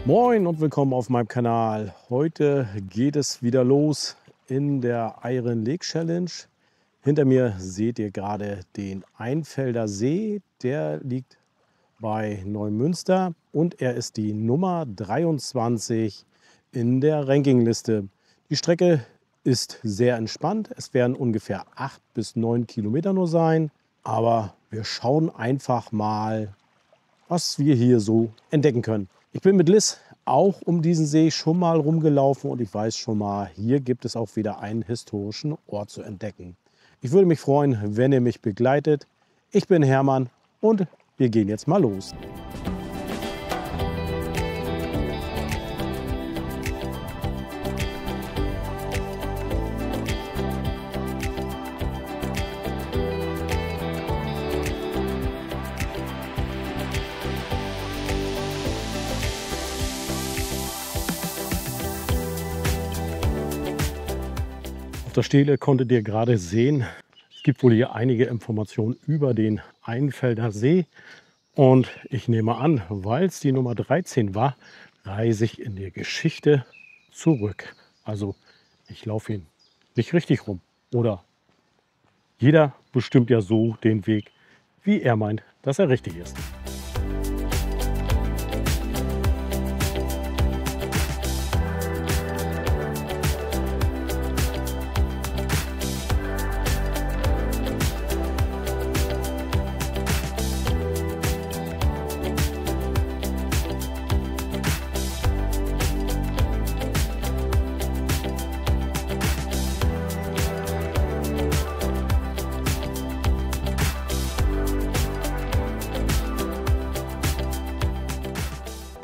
Moin und willkommen auf meinem Kanal. Heute geht es wieder los in der Iron Lake Challenge. Hinter mir seht ihr gerade den Einfelder See. Der liegt bei Neumünster und er ist die Nummer 23 in der Rankingliste. Die Strecke ist sehr entspannt. Es werden ungefähr 8 bis 9 Kilometer nur sein. Aber wir schauen einfach mal, was wir hier so entdecken können. Ich bin mit Liz auch um diesen See schon mal rumgelaufen und ich weiß schon mal, hier gibt es auch wieder einen historischen Ort zu entdecken. Ich würde mich freuen, wenn ihr mich begleitet. Ich bin Hermann und wir gehen jetzt mal los. Auf der Stele konntet ihr gerade sehen, es gibt wohl hier einige Informationen über den Einfelder See. Und ich nehme an, weil es die Nummer 13 war, reise ich in die Geschichte zurück. Also ich laufe ihn nicht richtig rum. Oder jeder bestimmt ja so den Weg, wie er meint, dass er richtig ist.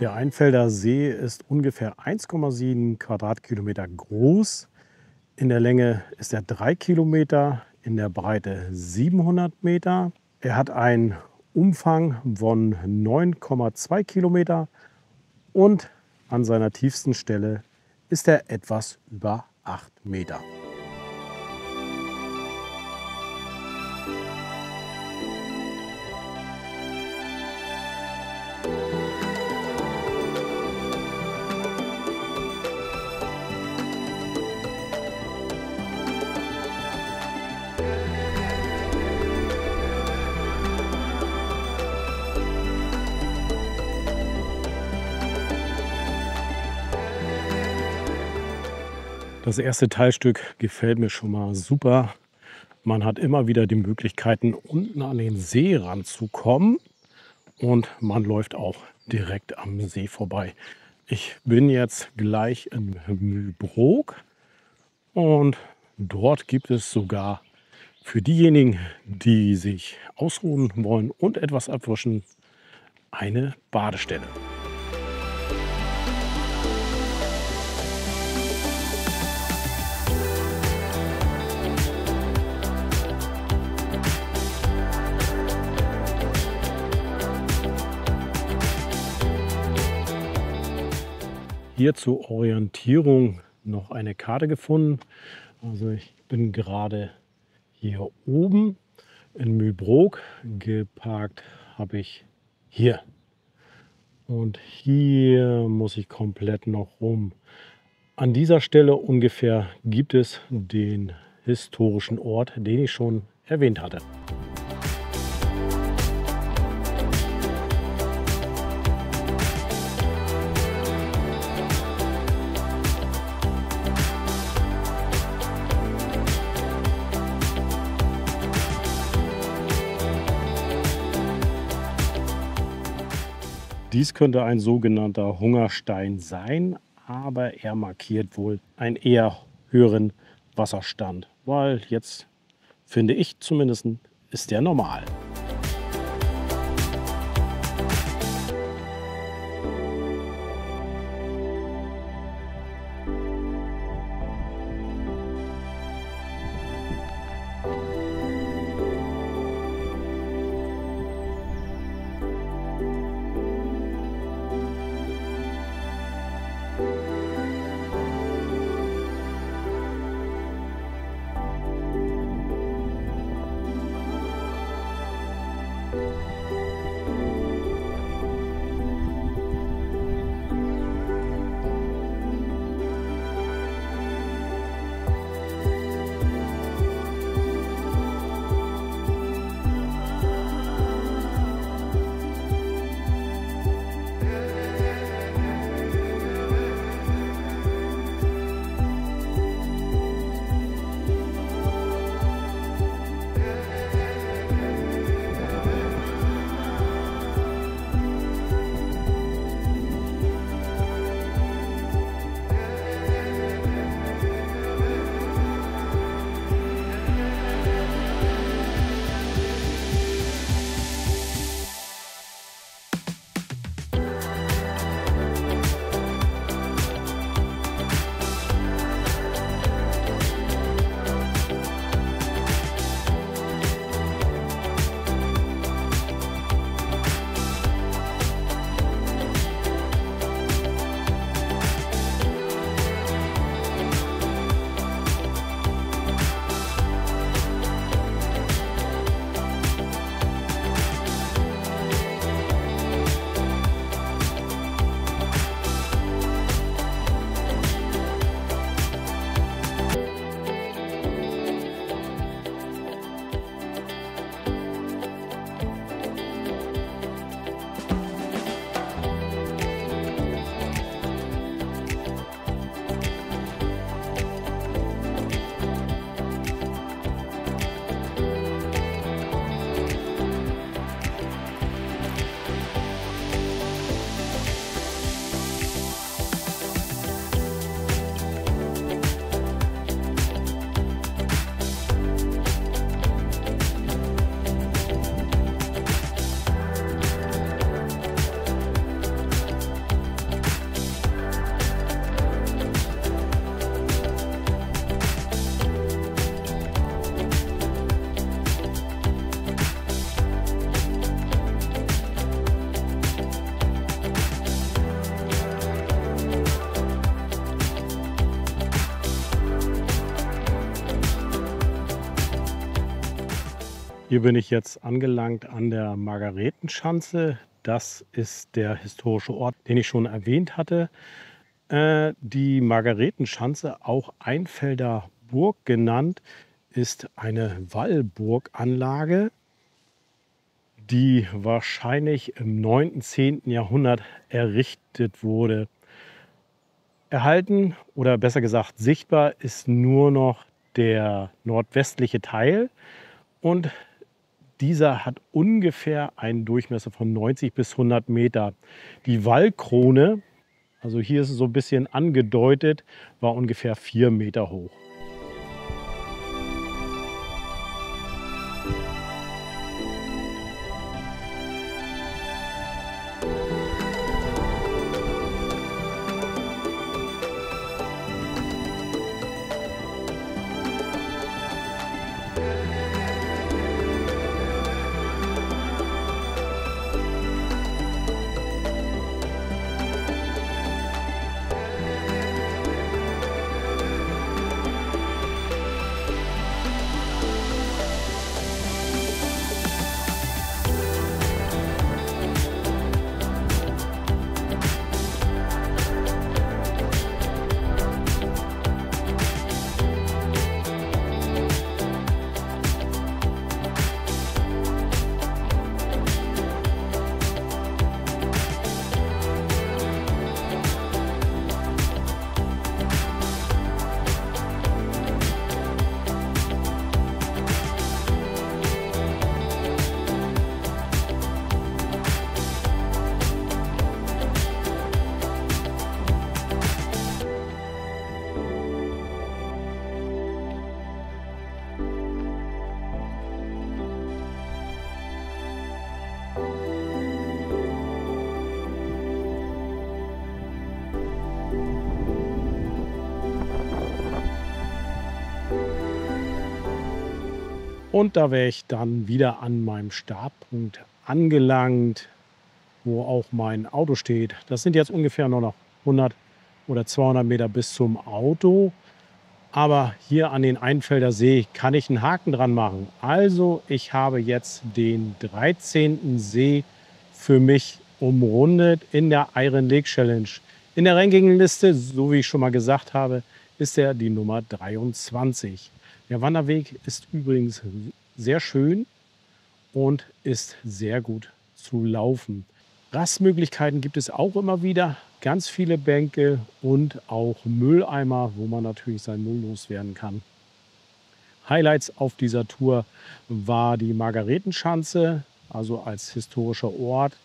Der Einfelder See ist ungefähr 1,7 Quadratkilometer groß. In der Länge ist er 3 Kilometer, in der Breite 700 Meter. Er hat einen Umfang von 9,2 Kilometer und an seiner tiefsten Stelle ist er etwas über 8 Meter. Das erste Teilstück gefällt mir schon mal super. Man hat immer wieder die Möglichkeiten, unten an den See ranzukommen. Und man läuft auch direkt am See vorbei. Ich bin jetzt gleich in Mühlbrook. Und dort gibt es sogar für diejenigen, die sich ausruhen wollen und etwas abwischen, eine Badestelle. Hier zur Orientierung noch eine Karte gefunden. Also ich bin gerade hier oben in Mühlbrook. Geparkt habe ich hier. Und hier muss ich komplett noch rum. An dieser Stelle ungefähr gibt es den historischen Ort, den ich schon erwähnt hatte. Dies könnte ein sogenannter Hungerstein sein, aber er markiert wohl einen eher höheren Wasserstand, weil jetzt, finde ich zumindest, ist der normal. Hier bin ich jetzt angelangt an der Margaretenschanze. Das ist der historische Ort, den ich schon erwähnt hatte. Die Margaretenschanze, auch Einfelder Burg genannt, ist eine Wallburganlage, die wahrscheinlich im 9., 10. Jahrhundert errichtet wurde. Erhalten oder besser gesagt sichtbar ist nur noch der nordwestliche Teil und dieser hat ungefähr einen Durchmesser von 90 bis 100 Meter. Die Wallkrone, also hier ist es so ein bisschen angedeutet, war ungefähr 4 Meter hoch. Und da wäre ich dann wieder an meinem Startpunkt angelangt, wo auch mein Auto steht. Das sind jetzt ungefähr nur noch 100 oder 200 Meter bis zum Auto. Aber hier an den Einfelder See kann ich einen Haken dran machen. Also ich habe jetzt den 13. See für mich umrundet in der Iron Lake Challenge. In der Rankingliste, so wie ich schon mal gesagt habe, ist er die Nummer 23. Der Wanderweg ist übrigens sehr schön und ist sehr gut zu laufen. Rastmöglichkeiten gibt es auch immer wieder, ganz viele Bänke und auch Mülleimer, wo man natürlich sein Müll loswerden kann. Highlights auf dieser Tour war die Margaretenschanze, also als historischer Ort.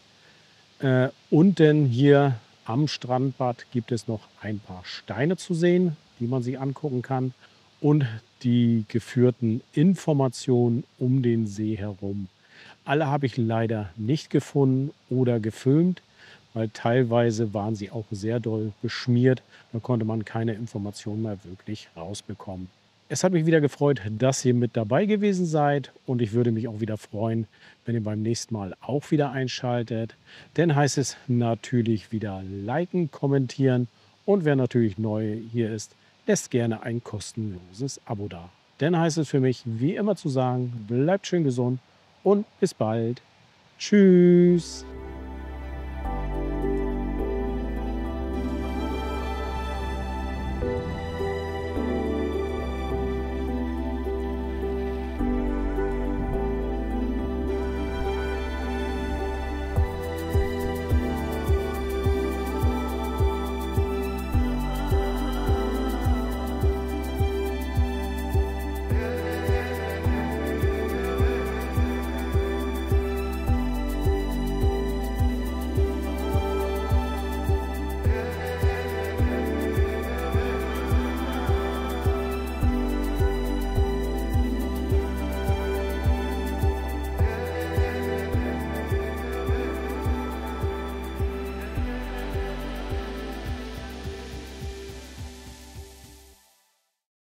Unten hier am Strandbad gibt es noch ein paar Steine zu sehen, die man sich angucken kann, und die geführten Informationen um den See herum. Alle habe ich leider nicht gefunden oder gefilmt, weil teilweise waren sie auch sehr doll beschmiert. Da konnte man keine Informationen mehr wirklich rausbekommen. Es hat mich wieder gefreut, dass ihr mit dabei gewesen seid, und ich würde mich auch wieder freuen, wenn ihr beim nächsten Mal auch wieder einschaltet. Dann heißt es natürlich wieder liken, kommentieren, und wer natürlich neu hier ist, lässt gerne ein kostenloses Abo da. Dann heißt es für mich wie immer zu sagen, bleibt schön gesund und bis bald. Tschüss.